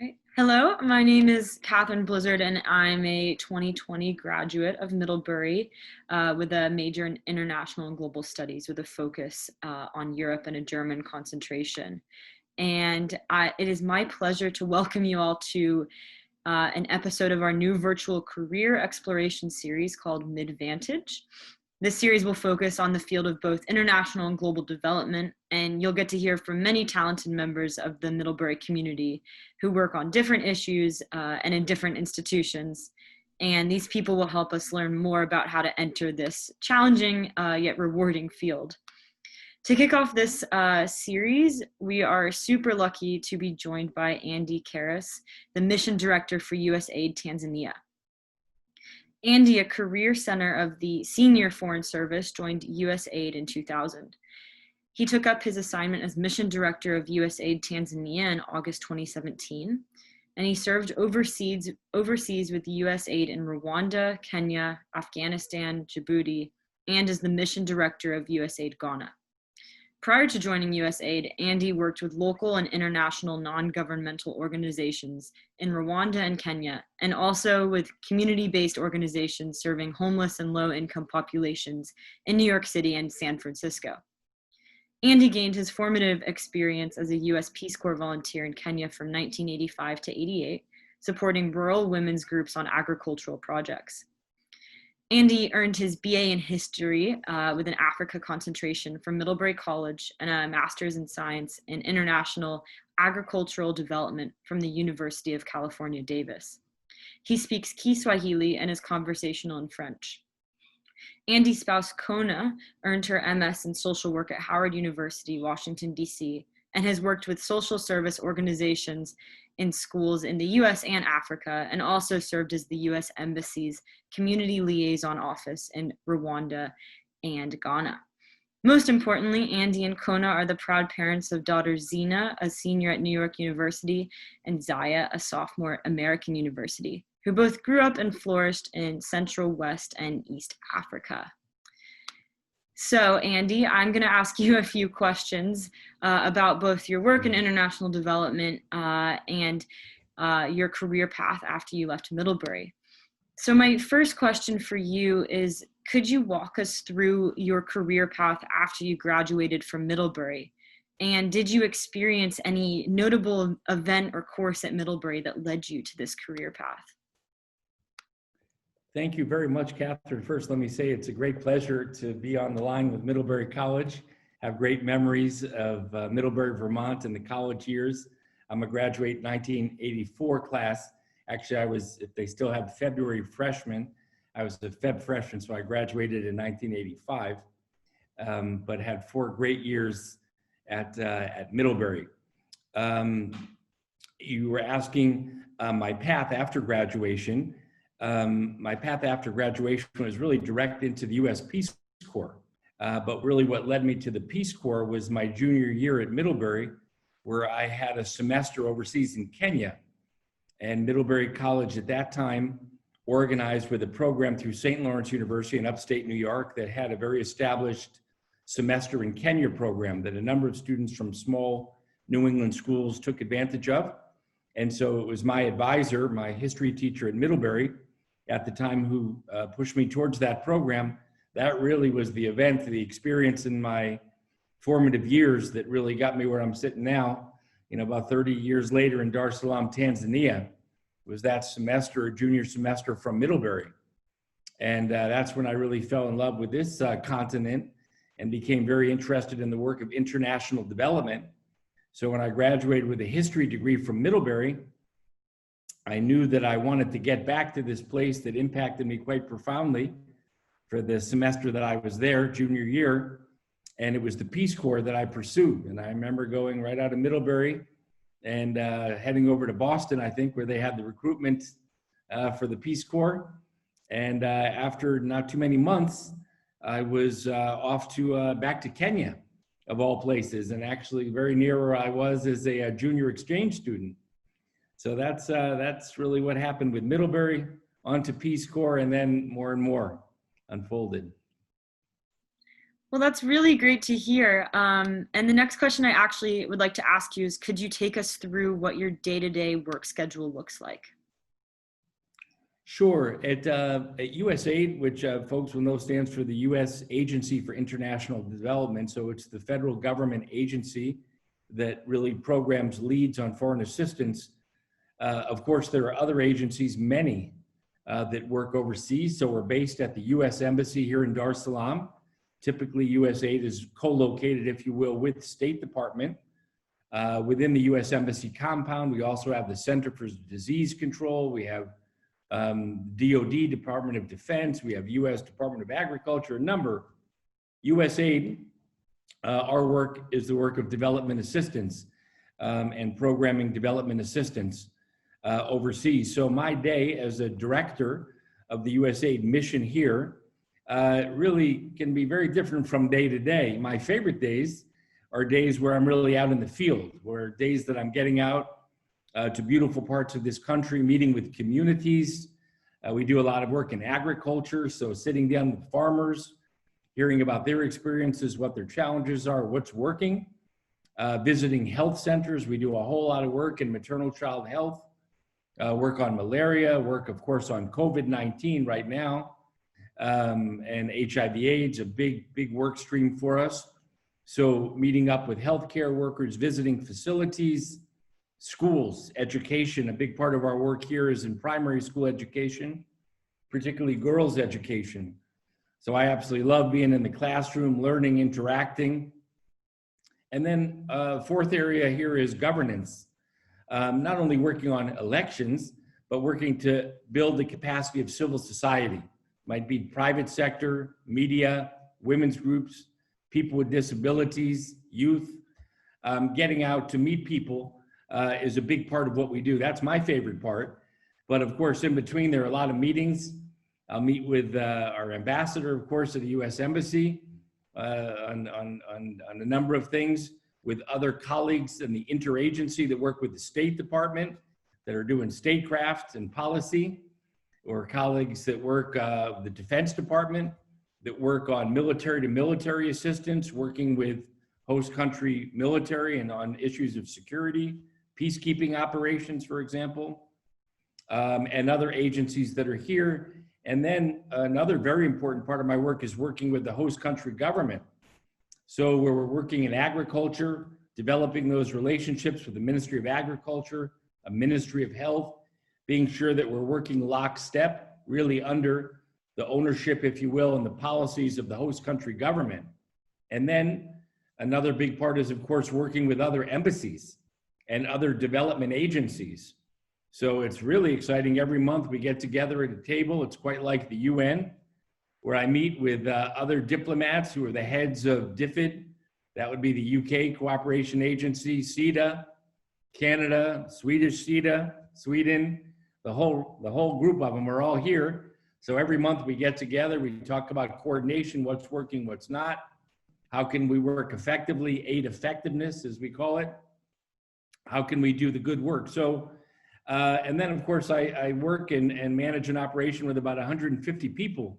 Right. Hello, my name is Catherine Blizzard, and I'm a 2020 graduate of Middlebury with a major in international and global studies with a focus on Europe and a German concentration. And it is my pleasure to welcome you all to an episode of our new virtual career exploration series called MIDDVantage. This series will focus on the field of both international and global development, and you'll get to hear from many talented members of the Middlebury community who work on different issues and in different institutions. And these people will help us learn more about how to enter this challenging yet rewarding field. To kick off this series, we are super lucky to be joined by Andy Karras, the Mission Director for USAID Tanzania. Andy, a career center of the Senior Foreign Service, joined USAID in 2000. He took up his assignment as Mission Director of USAID Tanzania in August 2017, and he served overseas with USAID in Rwanda, Kenya, Afghanistan, Djibouti, and as the Mission Director of USAID Ghana. Prior to joining USAID, Andy worked with local and international non-governmental organizations in Rwanda and Kenya, and also with community-based organizations serving homeless and low-income populations in New York City and San Francisco. Andy gained his formative experience as a U.S. Peace Corps volunteer in Kenya from 1985 to 88, supporting rural women's groups on agricultural projects. Andy earned his BA in History with an Africa concentration from Middlebury College and a Master's in Science in International Agricultural Development from the University of California, Davis. He speaks Kiswahili and is conversational in French. Andy's spouse, Kona, earned her MS in Social Work at Howard University, Washington, D.C., and has worked with social service organizations in schools in the US and Africa, and also served as the US Embassy's Community Liaison Office in Rwanda and Ghana. Most importantly, Andy and Kona are the proud parents of daughters Zina, a senior at New York University, and Zaya, a sophomore at American University, who both grew up and flourished in Central, West, and East Africa. So, Andy, I'm going to ask you a few questions about both your work in international development and your career path after you left Middlebury. So my first question for you is, could you walk us through your career path after you graduated from Middlebury? And did you experience any notable event or course at Middlebury that led you to this career path? Thank you very much, Catherine. First, let me say it's a great pleasure to be on the line with Middlebury College. I have great memories of Middlebury, Vermont and the college years. I'm a graduate 1984 class. Actually, I was, if they still have February freshman, I was a Feb freshman, so I graduated in 1985, but had 4 great years at Middlebury. You were asking my path after graduation. My path after graduation was really direct into the U.S. Peace Corps. But really what led me to the Peace Corps was my junior year at Middlebury, where I had a semester overseas in Kenya. And Middlebury College at that time organized with a program through St. Lawrence University in upstate New York that had a very established semester in Kenya program that a number of students from small New England schools took advantage of. And so it was my advisor, my history teacher at Middlebury at the time, who pushed me towards that program. That really was the event, the experience in my formative years that really got me where I'm sitting now, about 30 years later in Dar es Salaam, Tanzania. It was that semester, junior semester from Middlebury. And that's when I really fell in love with this continent and became very interested in the work of international development. So when I graduated with a history degree from Middlebury, I knew that I wanted to get back to this place that impacted me quite profoundly for the semester that I was there, junior year. And it was the Peace Corps that I pursued. And I remember going right out of Middlebury and heading over to Boston, I think, where they had the recruitment for the Peace Corps. And after not too many months, I was off to back to Kenya, of all places, and actually very near where I was as a junior exchange student. So that's really what happened with Middlebury, onto Peace Corps, and then more and more unfolded. Well, that's really great to hear. And the next question I actually would like to ask you is, could you take us through what your day-to-day work schedule looks like? Sure. At USAID, which folks will know stands for the U.S. Agency for International Development, so it's the federal government agency that really programs leads on foreign assistance. Of course, there are other agencies, many, that work overseas. So we're based at the U.S. Embassy here in Dar es Salaam. Typically, USAID is co-located, if you will, with the State Department. Within the U.S. Embassy compound, we also have the Center for Disease Control. We have DOD, Department of Defense. We have U.S. Department of Agriculture, a number. USAID, our work is the work of development assistance and programming development assistance overseas. So my day as a director of the USAID mission here really can be very different from day to day. My favorite days are days where I'm really out in the field, where days that I'm getting out to beautiful parts of this country, meeting with communities. We do a lot of work in agriculture, so sitting down with farmers, hearing about their experiences, what their challenges are, what's working. Visiting health centers, we do a whole lot of work in maternal child health, work on malaria, work, of course, on COVID-19 right now, and HIV/AIDS, a big work stream for us. So meeting up with healthcare workers, visiting facilities, schools, education. A big part of our work here is in primary school education, particularly girls' education. So I absolutely love being in the classroom, learning, interacting. And then fourth area here is governance. Not only working on elections, but working to build the capacity of civil society. Might be private sector, media, women's groups, people with disabilities, youth. Getting out to meet people is a big part of what we do. That's my favorite part. But of course, in between, there are a lot of meetings. I'll meet with our ambassador, of course, at the U.S. Embassy on a number of things, with other colleagues in the interagency that work with the State Department that are doing statecraft and policy, or colleagues that work with the Defense Department that work on military to military assistance, working with host country military and on issues of security, peacekeeping operations, for example, and other agencies that are here. And then another very important part of my work is working with the host country government. So where we're working in agriculture, developing those relationships with the Ministry of Agriculture, a Ministry of Health, being sure that we're working lockstep, really under the ownership, if you will, and the policies of the host country government. And then another big part is, of course, working with other embassies and other development agencies. So it's really exciting. Every month we get together at a table. It's quite like the UN, where I meet with other diplomats who are the heads of DFID. That would be the UK Cooperation Agency, CETA, Canada, Swedish CETA, Sweden, the whole group of them are all here. So every month we get together, we talk about coordination, what's working, what's not. How can we work effectively, aid effectiveness, as we call it? How can we do the good work? So, and then of course I work and manage an operation with about 150 people,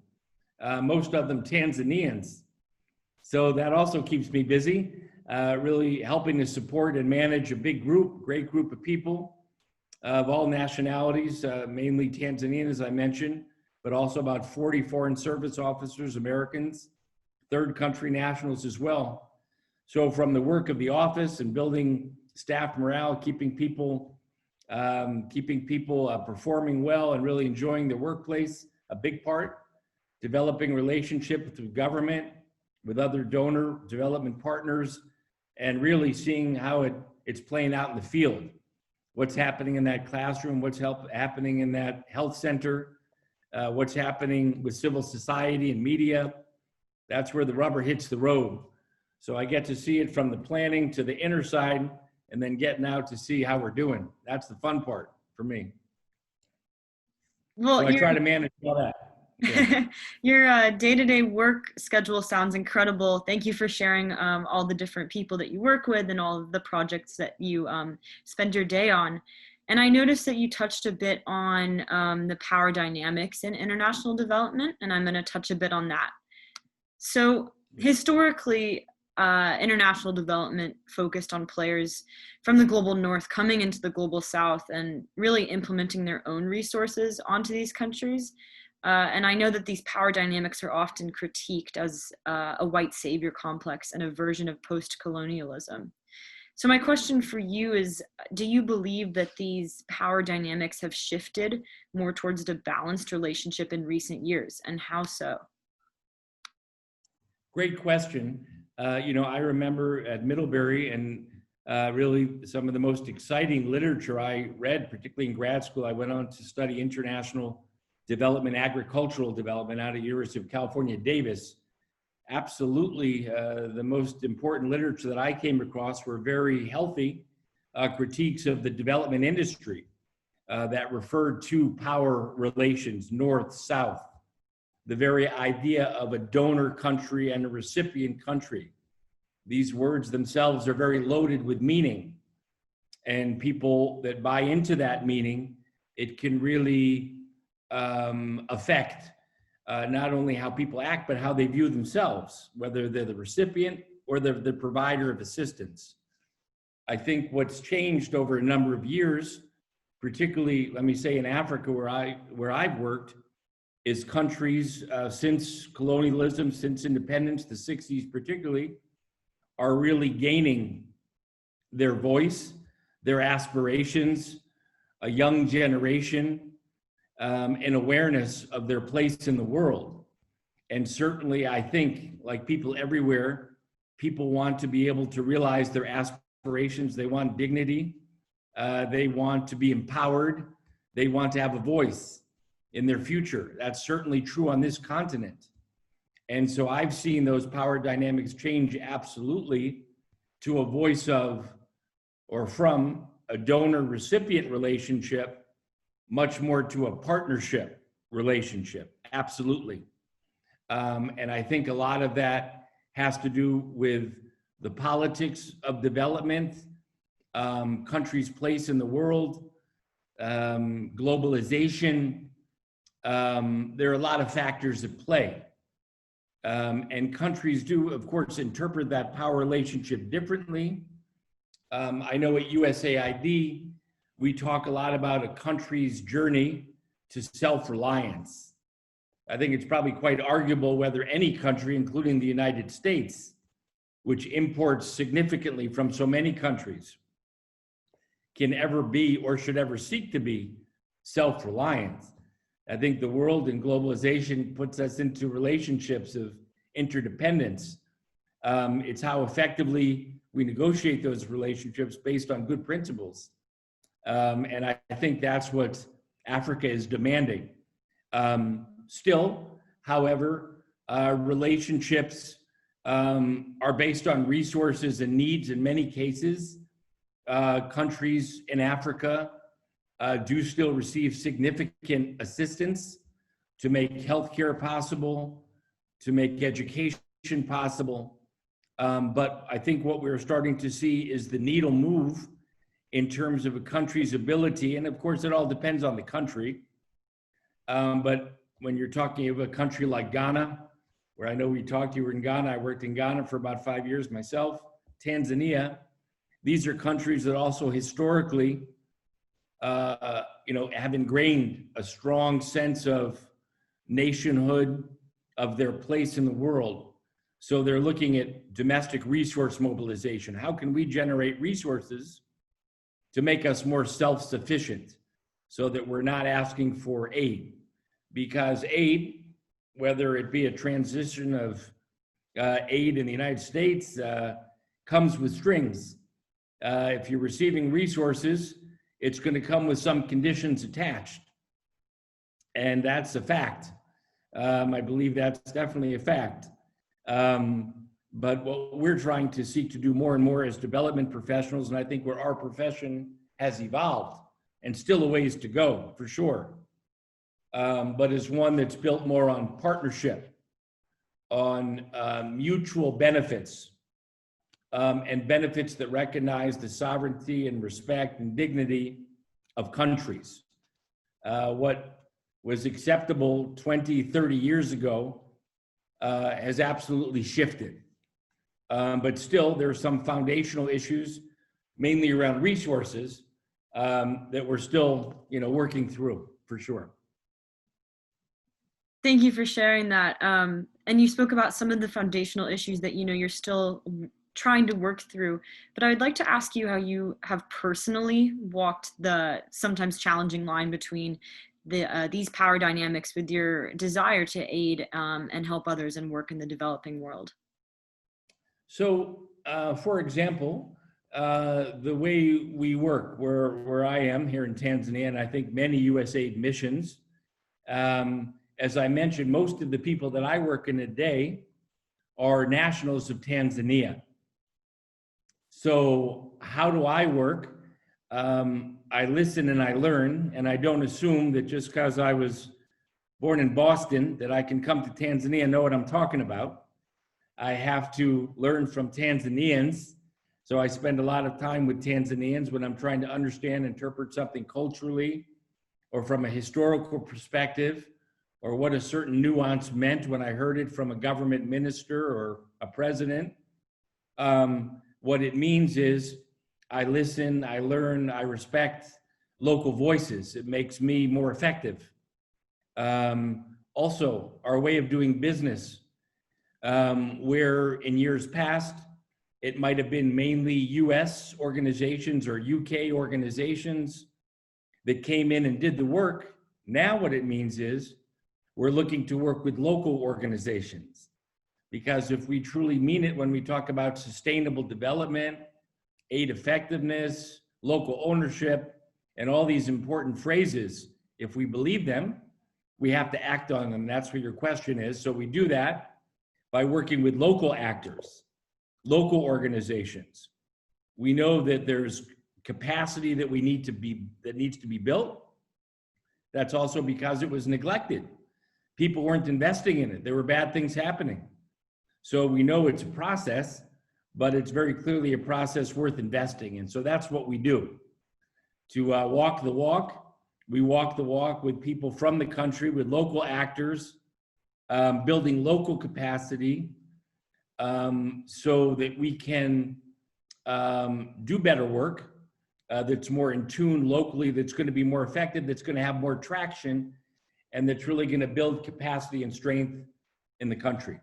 most of them Tanzanians. So that also keeps me busy, really helping to support and manage a big group, great group of people of all nationalities, mainly Tanzanian, as I mentioned, but also about 40 foreign service officers, Americans, third country nationals as well. So from the work of the office and building staff morale, keeping people performing well and really enjoying their workplace, a big part, developing relationship with the government, with other donor development partners, and really seeing how it's playing out in the field. What's happening in that classroom, what's happening in that health center, what's happening with civil society and media. That's where the rubber hits the road. So I get to see it from the planning to the inner side, and then getting out to see how we're doing. That's the fun part for me. Well, so I try to manage all that. Yeah. Your day-to-day work schedule sounds incredible. Thank you for sharing all the different people that you work with and all of the projects that you spend your day on. And I noticed that you touched a bit on the power dynamics in international development, and I'm going to touch a bit on that. So Historically, international development focused on players from the global north coming into the global south and really implementing their own resources onto these countries. And I know that these power dynamics are often critiqued as a white savior complex and a version of post-colonialism. So my question for you is, do you believe that these power dynamics have shifted more towards a balanced relationship in recent years, and how so? Great question. I remember at Middlebury, and really some of the most exciting literature I read, particularly in grad school. I went on to study international development, agricultural development out of University of California, Davis. Absolutely, the most important literature that I came across were very healthy critiques of the development industry that referred to power relations, north, south, the very idea of a donor country and a recipient country. These words themselves are very loaded with meaning, and people that buy into that meaning, it can really affect not only how people act, but how they view themselves, whether they're the recipient or they're the provider of assistance. I think what's changed over a number of years, particularly, let me say in Africa, where I've worked, is countries since colonialism, since independence, the 60s particularly, are really gaining their voice, their aspirations, a young generation, and awareness of their place in the world. And certainly, I think, like people everywhere, people want to be able to realize their aspirations. They want dignity. They want to be empowered. They want to have a voice in their future. That's certainly true on this continent. And so I've seen those power dynamics change absolutely to a voice of, or from, a donor-recipient relationship much more to a partnership relationship, absolutely. And I think a lot of that has to do with the politics of development, countries' place in the world, globalization. There are a lot of factors at play. And countries do, of course, interpret that power relationship differently. I know at USAID, we talk a lot about a country's journey to self-reliance. I think it's probably quite arguable whether any country, including the United States, which imports significantly from so many countries, can ever be or should ever seek to be self-reliant. I think the world and globalization puts us into relationships of interdependence. It's how effectively we negotiate those relationships based on good principles. And I think that's what Africa is demanding. Still, however, relationships are based on resources and needs in many cases. Countries in Africa do still receive significant assistance to make healthcare possible, to make education possible. But I think what we're starting to see is the needle move in terms of a country's ability, and of course it all depends on the country, but when you're talking of a country like Ghana, where I know we talked, you were in Ghana, I worked in Ghana for about 5 years myself, Tanzania, these are countries that also historically, have ingrained a strong sense of nationhood, of their place in the world. So they're looking at domestic resource mobilization. How can we generate resources to make us more self-sufficient so that we're not asking for aid? Because aid, whether it be a transition of aid in the United States, comes with strings. If you're receiving resources, it's going to come with some conditions attached. And that's a fact. I believe that's definitely a fact. But what we're trying to seek to do more and more as development professionals, and I think where our profession has evolved, and still a ways to go, for sure, but is one that's built more on partnership, on mutual benefits, and benefits that recognize the sovereignty and respect and dignity of countries. What was acceptable 20, 30 years ago has absolutely shifted. But still, there are some foundational issues, mainly around resources, that we're still, working through, for sure. Thank you for sharing that. And you spoke about some of the foundational issues that you're still trying to work through. But I would like to ask you how you have personally walked the sometimes challenging line between these power dynamics with your desire to aid and help others and work in the developing world. So, for example, the way we work, where I am here in Tanzania, and I think many USAID missions, as I mentioned, most of the people that I work in a day are nationals of Tanzania. So how do I work? I listen and I learn, and I don't assume that just because I was born in Boston that I can come to Tanzania and know what I'm talking about. I have to learn from Tanzanians. So I spend a lot of time with Tanzanians when I'm trying to understand, interpret something culturally or from a historical perspective, or what a certain nuance meant when I heard it from a government minister or a president. What it means is I listen, I learn, I respect local voices. It makes me more effective. Also, our way of doing business, where in years past, it might have been mainly US organizations or UK organizations that came in and did the work. Now what it means is we're looking to work with local organizations, because if we truly mean it when we talk about sustainable development, aid effectiveness, local ownership, and all these important phrases, if we believe them, we have to act on them. That's what your question is. So we do that by working with local actors, local organizations. We know that there's capacity that needs to be built. That's also because it was neglected. People weren't investing in it. There were bad things happening. So we know it's a process, but it's very clearly a process worth investing in. So that's what we do. To walk the walk, we walk the walk with people from the country, with local actors, building local capacity, so that we can do better work that's more in tune locally, that's going to be more effective, that's going to have more traction, and that's really going to build capacity and strength in the country.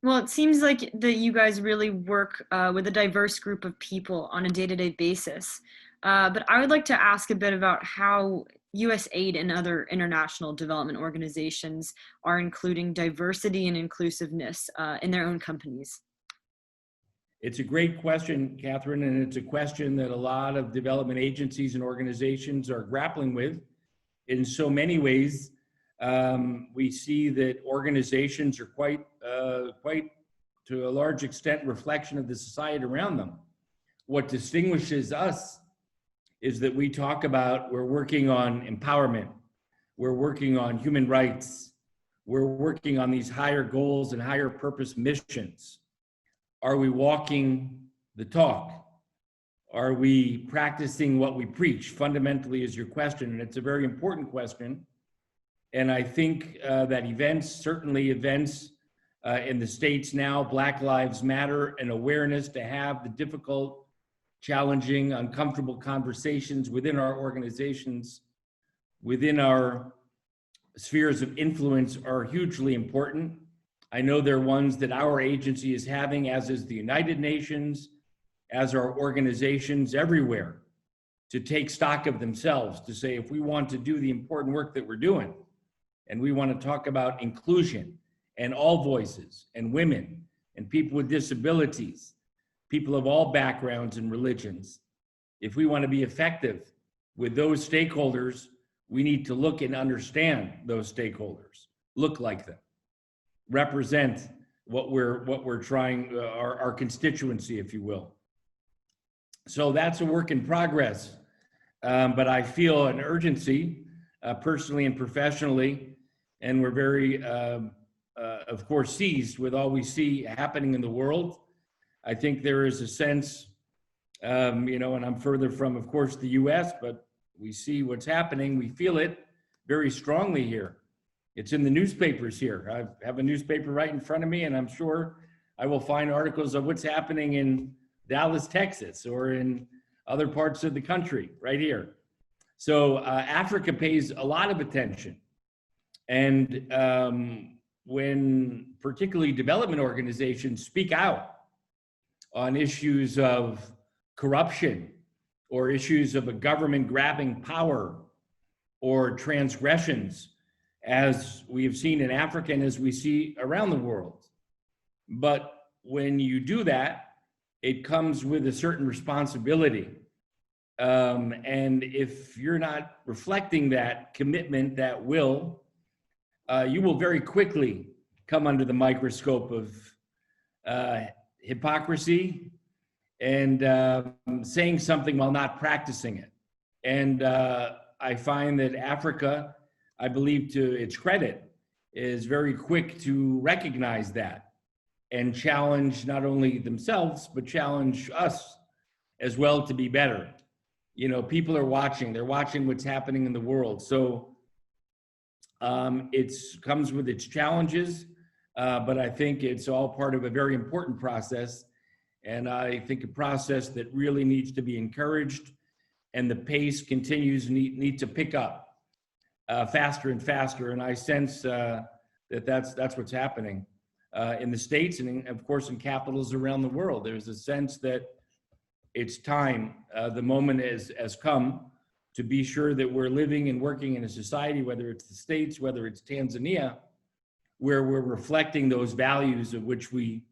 Well, it seems like that you guys really work with a diverse group of people on a day-to-day basis. But I would like to ask a bit about how USAID and other international development organizations are including diversity and inclusiveness in their own companies. It's a great question, Catherine, and it's a question that a lot of development agencies and organizations are grappling with. In so many ways, we see that organizations are quite to a large extent reflection of the society around them. What distinguishes us is that we talk about, we're working on empowerment, we're working on human rights, we're working on these higher goals and higher purpose missions. Are we walking the talk? Are we practicing what we preach? Fundamentally is your question, and it's a very important question. And I think that certainly events in the States now, Black Lives Matter, and awareness to have the difficult, challenging, uncomfortable conversations within our organizations, within our spheres of influence are hugely important. I know they're ones that our agency is having, as is the United Nations, as are organizations everywhere, to take stock of themselves, to say, if we want to do the important work that we're doing, and we want to talk about inclusion and all voices and women and people with disabilities, people of all backgrounds and religions, if we want to be effective with those stakeholders, we need to look and understand those stakeholders, look like them, represent what we're trying, our constituency, if you will. So that's a work in progress, but I feel an urgency, personally and professionally, and we're very, of course, seized with all we see happening in the world. I think there is a sense, and I'm further from, of course, the US, but we see what's happening. We feel it very strongly here. It's in the newspapers here. I have a newspaper right in front of me, and I'm sure I will find articles of what's happening in Dallas, Texas, or in other parts of the country right here. So Africa pays a lot of attention. And when particularly development organizations speak out on issues of corruption or issues of a government grabbing power or transgressions, as we have seen in Africa and as we see around the world. But when you do that, it comes with a certain responsibility. And if you're not reflecting that commitment, that will, you will very quickly come under the microscope of hypocrisy and saying something while not practicing it. And I find that Africa, I believe to its credit, is very quick to recognize that and challenge not only themselves, but challenge us as well to be better. You know, people are watching, they're watching what's happening in the world. So it comes with its challenges, but I think it's all part of a very important process. And I think a process that really needs to be encouraged, and the pace continues need to pick up faster and faster. And I sense that's what's happening in the States and of course in capitals around the world. There's a sense that it's time, the moment has come to be sure that we're living and working in a society, whether it's the States, whether it's Tanzania, where we're reflecting those values of which we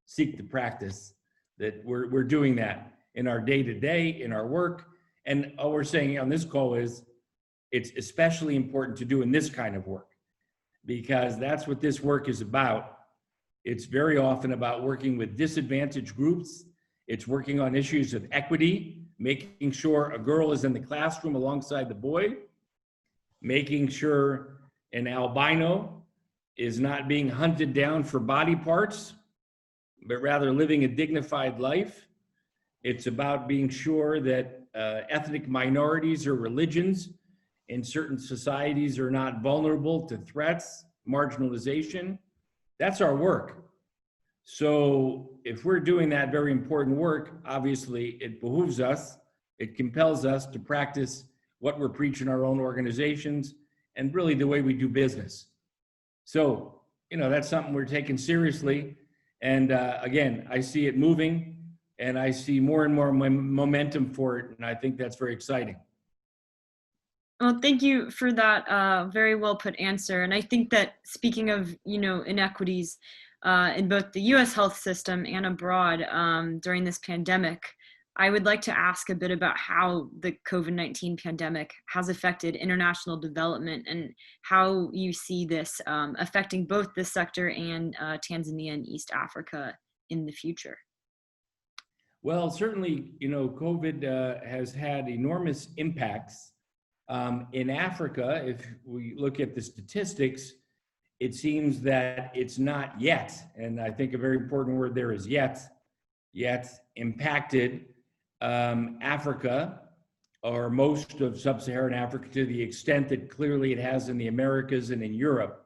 seek to practice, that we're doing that in our day-to-day, in our work. And all we're saying on this call is it's especially important to do in this kind of work, because that's what this work is about. It's very often about working with disadvantaged groups. It's working on issues of equity, making sure a girl is in the classroom alongside the boy, making sure an albino is not being hunted down for body parts, but rather living a dignified life. It's about being sure that ethnic minorities or religions in certain societies are not vulnerable to threats, marginalization. That's our work. So if we're doing that very important work, obviously it behooves us, it compels us to practice what we're preaching in our own organizations and really the way we do business. So, you know, that's something we're taking seriously. And again, I see it moving and I see more and more momentum for it. And I think that's very exciting. Well, thank you for that very well put answer. And I think that speaking of, inequities in both the US health system and abroad during this pandemic, I would like to ask a bit about how the COVID-19 pandemic has affected international development and how you see this affecting both this sector and Tanzania and East Africa in the future. Well, certainly, COVID has had enormous impacts. In Africa, if we look at the statistics, it seems that it's not yet, and I think a very important word there is yet impacted Africa or most of sub-Saharan Africa to the extent that clearly it has in the Americas and in Europe.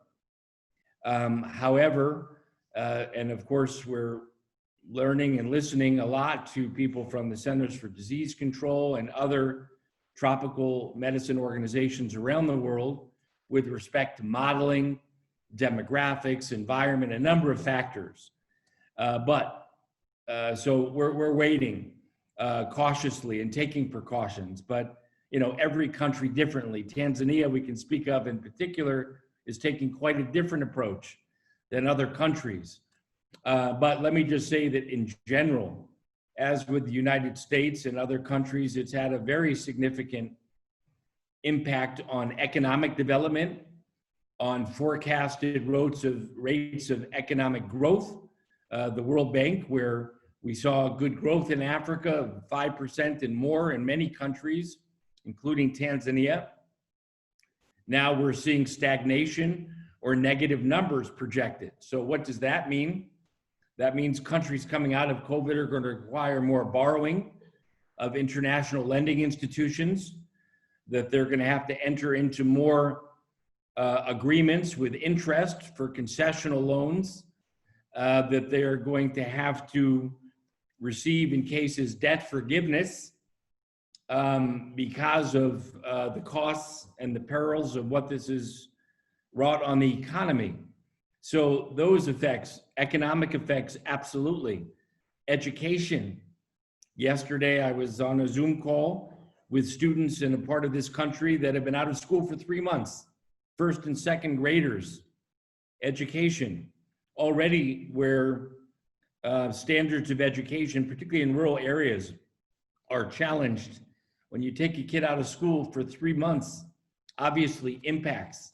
However, and of course, we're learning and listening a lot to people from the Centers for Disease Control and other tropical medicine organizations around the world with respect to modeling, demographics, environment, a number of factors. So we're waiting cautiously and taking precautions, but every country differently. Tanzania, we can speak of in particular, is taking quite a different approach than other countries. But let me just say that in general, as with the United States and other countries, it's had a very significant impact on economic development, on forecasted rates of economic growth. The World Bank, where we saw good growth in Africa, 5% and more in many countries, including Tanzania. Now we're seeing stagnation or negative numbers projected. So what does that mean? That means countries coming out of COVID are going to require more borrowing of international lending institutions, that they're going to have to enter into more agreements with interest for concessional loans that they're going to have to receive in cases debt forgiveness because of the costs and the perils of what this has wrought on the economy. So those effects, economic effects, absolutely. Education. Yesterday, I was on a Zoom call with students in a part of this country that have been out of school for 3 months, first and second graders. Education, already where standards of education, particularly in rural areas, are challenged. When you take a kid out of school for 3 months, obviously impacts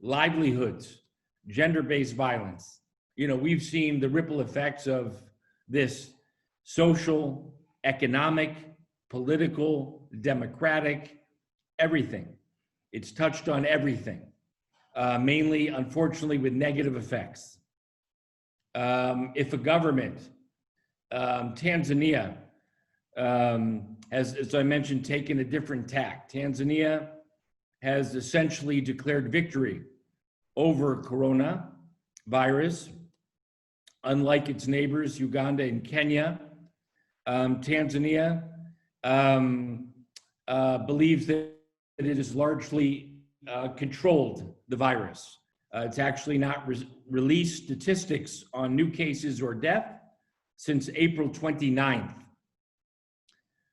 livelihoods, gender-based violence. You know, we've seen the ripple effects of this: social, economic, political, democratic, everything. It's touched on everything, mainly, unfortunately, with negative effects. If a government, Tanzania, has, as I mentioned, taken a different tack. Tanzania has essentially declared victory over coronavirus, unlike its neighbors, Uganda and Kenya. Tanzania believes that it has largely controlled the virus. It's actually not released statistics on new cases or death since April 29th.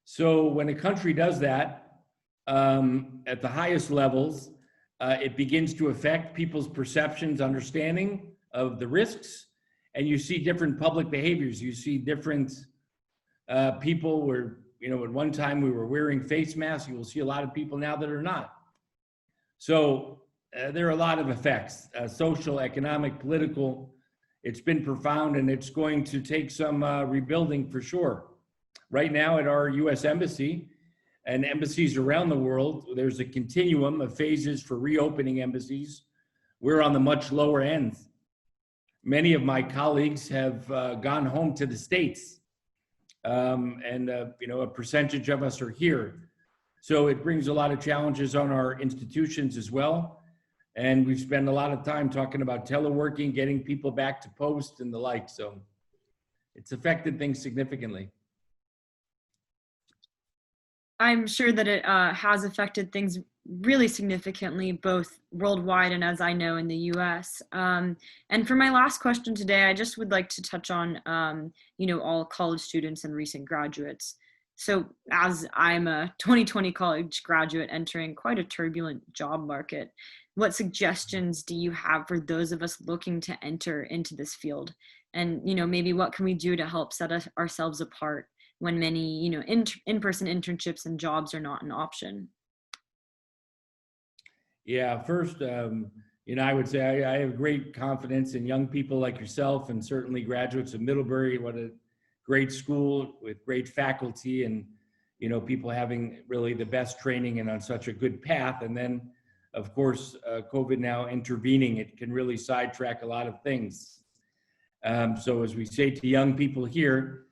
So when a country does that at the highest levels, it begins to affect people's perceptions, understanding of the risks, and you see different public behaviors. You see different people were, you know, at one time we were wearing face masks. You will see a lot of people now that are not. So there are a lot of effects, social, economic, political. It's been profound, and it's going to take some rebuilding for sure. Right now at our US Embassy and embassies around the world, there's a continuum of phases for reopening embassies. We're on the much lower end. Many of my colleagues have gone home to the States, and you know, a percentage of us are here. So it brings a lot of challenges on our institutions as well. And we've spent a lot of time talking about teleworking, getting people back to post and the like. So it's affected things significantly. I'm sure that it has affected things really significantly, both worldwide and, as I know, in the US. And for my last question today, I just would like to touch on, you know, all college students and recent graduates. So as I'm a 2020 college graduate entering quite a turbulent job market, what suggestions do you have for those of us looking to enter into this field? And, you know, maybe what can we do to help set ourselves apart when many, you know, in-person internships and jobs are not an option? Yeah, first, you know, I would say I have great confidence in young people like yourself, and certainly graduates of Middlebury. What a great school with great faculty, and, you know, people having really the best training and on such a good path. And then, of course, COVID now intervening, it can really sidetrack a lot of things. So as we say to young people here,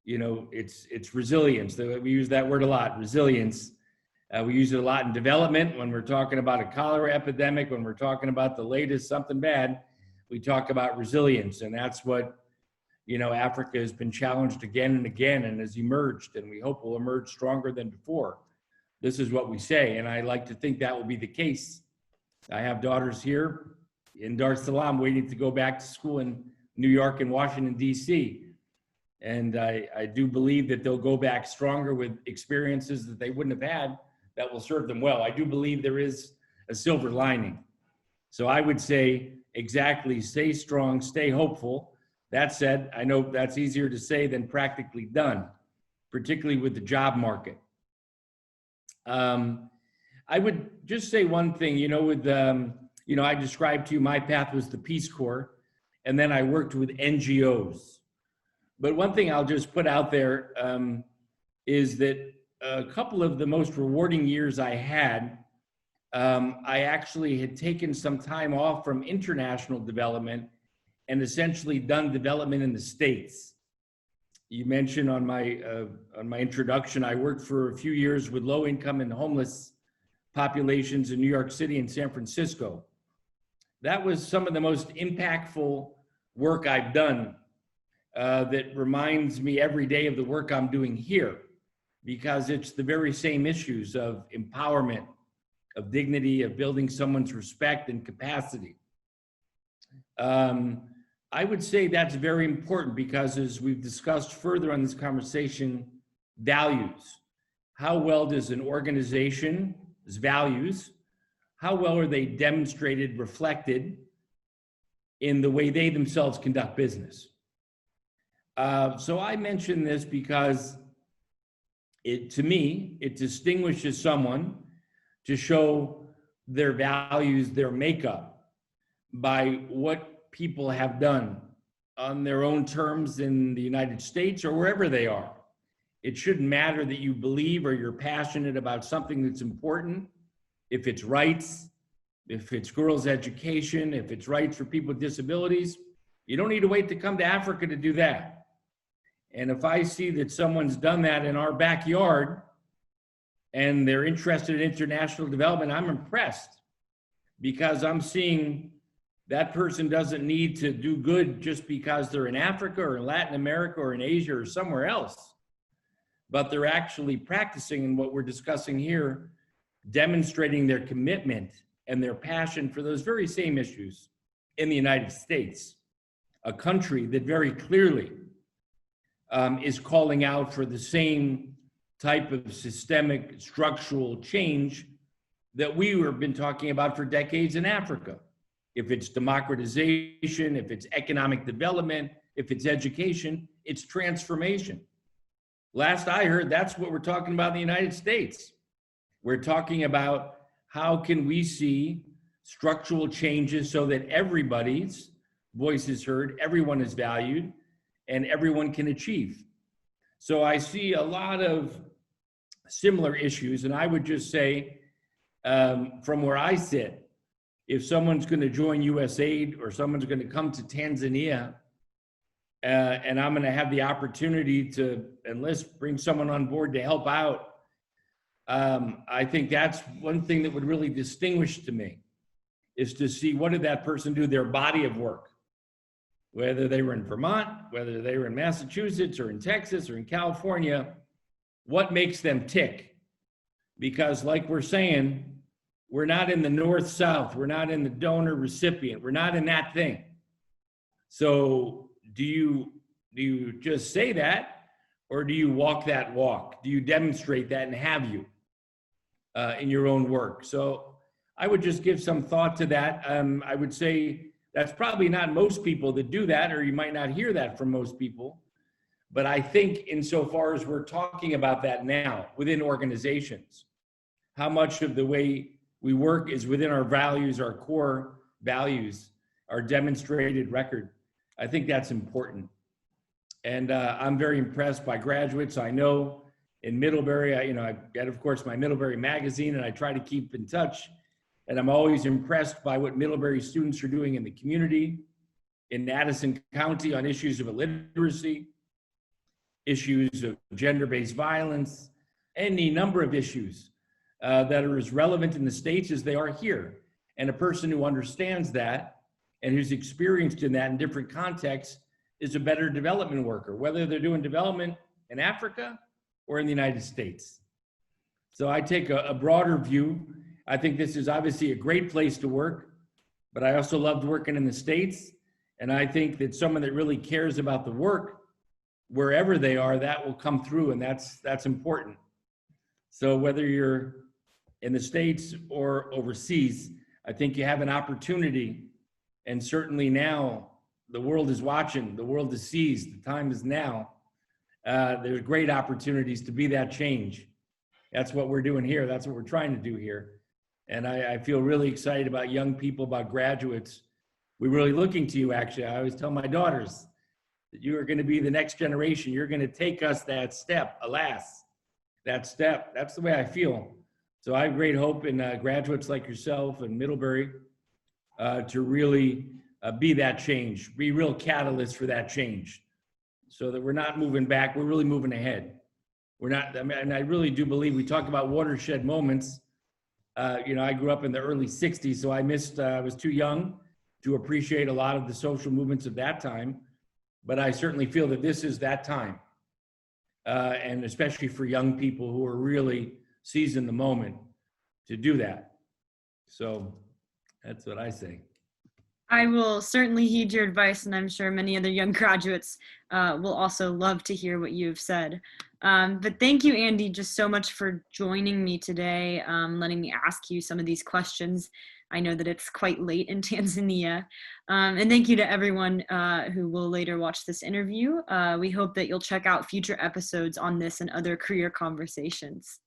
you know, it's resilience. We use that word a lot, resilience. We use it a lot in development when we're talking about a cholera epidemic, when we're talking about the latest something bad, we talk about resilience. And that's what, you know, Africa has been challenged again and again and has emerged, and we hope will emerge stronger than before. This is what we say, and I like to think that will be the case. I have daughters here in Dar es Salaam waiting to go back to school in New York and Washington, D.C., and I do believe that they'll go back stronger with experiences that they wouldn't have had that will serve them well. I do believe there is a silver lining. So I would say exactly, stay strong, stay hopeful. That said, I know that's easier to say than practically done, particularly with the job market. I would just say one thing, you know, with, you know, I described to you, my path was the Peace Corps, and then I worked with NGOs. But one thing I'll just put out there is that a couple of the most rewarding years I had, I actually had taken some time off from international development and essentially done development in the States. You mentioned on my introduction, I worked for a few years with low income and homeless populations in New York City and San Francisco. That was some of the most impactful work I've done that reminds me every day of the work I'm doing here, because it's the very same issues of empowerment, of dignity, of building someone's respect and capacity. I would say that's very important because, as we've discussed further on this conversation, values. How well does an organization's values, how well are they demonstrated, reflected in the way they themselves conduct business? So I mention this because to me, it distinguishes someone to show their values, their makeup, by what people have done on their own terms in the United States or wherever they are. It shouldn't matter that you believe or you're passionate about something that's important. If it's rights, if it's girls' education, if it's rights for people with disabilities, you don't need to wait to come to Africa to do that. And if I see that someone's done that in our backyard and they're interested in international development, I'm impressed, because I'm seeing that person doesn't need to do good just because they're in Africa or in Latin America or in Asia or somewhere else, but they're actually practicing in what we're discussing here, demonstrating their commitment and their passion for those very same issues in the United States, a country that very clearly is calling out for the same type of systemic structural change that we have been talking about for decades in Africa. If it's democratization, if it's economic development, if it's education, it's transformation. Last I heard, that's what we're talking about in the United States. We're talking about how can we see structural changes so that everybody's voice is heard, everyone is valued, and everyone can achieve. So I see a lot of similar issues, and I would just say, from where I sit, if someone's going to join USAID or someone's going to come to Tanzania, and I'm going to have the opportunity to enlist, bring someone on board to help out, I think that's one thing that would really distinguish to me, is to see what did that person do, their body of work. Whether they were in Vermont, whether they were in Massachusetts or in Texas or in California, what makes them tick? Because like we're saying, we're not in the north-south, we're not in the donor-recipient, we're not in that thing. So do you just say that, or do you walk that walk? Do you demonstrate that, and have you in your own work? So I would just give some thought to that. I would say that's probably not most people that do that, or you might not hear that from most people. But I think insofar as we're talking about that now within organizations, how much of the way we work is within our values, our core values, our demonstrated record, I think that's important. And I'm very impressed by graduates. I know in Middlebury, I get, of course, my Middlebury magazine, and I try to keep in touch. And I'm always impressed by what Middlebury students are doing in the community, in Addison County, on issues of illiteracy, issues of gender-based violence, any number of issues that are as relevant in the States as they are here. And a person who understands that and who's experienced in that in different contexts is a better development worker, whether they're doing development in Africa or in the United States. So I take a broader view. I think this is obviously a great place to work, but I also loved working in the States. And I think that someone that really cares about the work, wherever they are, that will come through, and that's important. So whether you're in the States or overseas, I think you have an opportunity. And certainly now, the world is watching, the world is seized, the time is now. There's great opportunities to be that change. That's what we're doing here. That's what we're trying to do here. And I feel really excited about young people, about graduates. We're really looking to you, actually. I always tell my daughters that you are going to be the next generation. You're going to take us that step, alas, that step. That's the way I feel. So I have great hope in graduates like yourself and Middlebury to really be that change, be real catalysts for that change, so that we're not moving back, we're really moving ahead. We're not, and I really do believe we talk about watershed moments. I grew up in the early 60s, so I was too young to appreciate a lot of the social movements of that time. But I certainly feel that this is that time. And especially for young people who are really seizing the moment to do that. So that's what I say. I will certainly heed your advice, and I'm sure many other young graduates will also love to hear what you've said. But thank you, Andy, just so much for joining me today, letting me ask you some of these questions. I know that it's quite late in Tanzania. And thank you to everyone who will later watch this interview. We hope that you'll check out future episodes on this and other career conversations.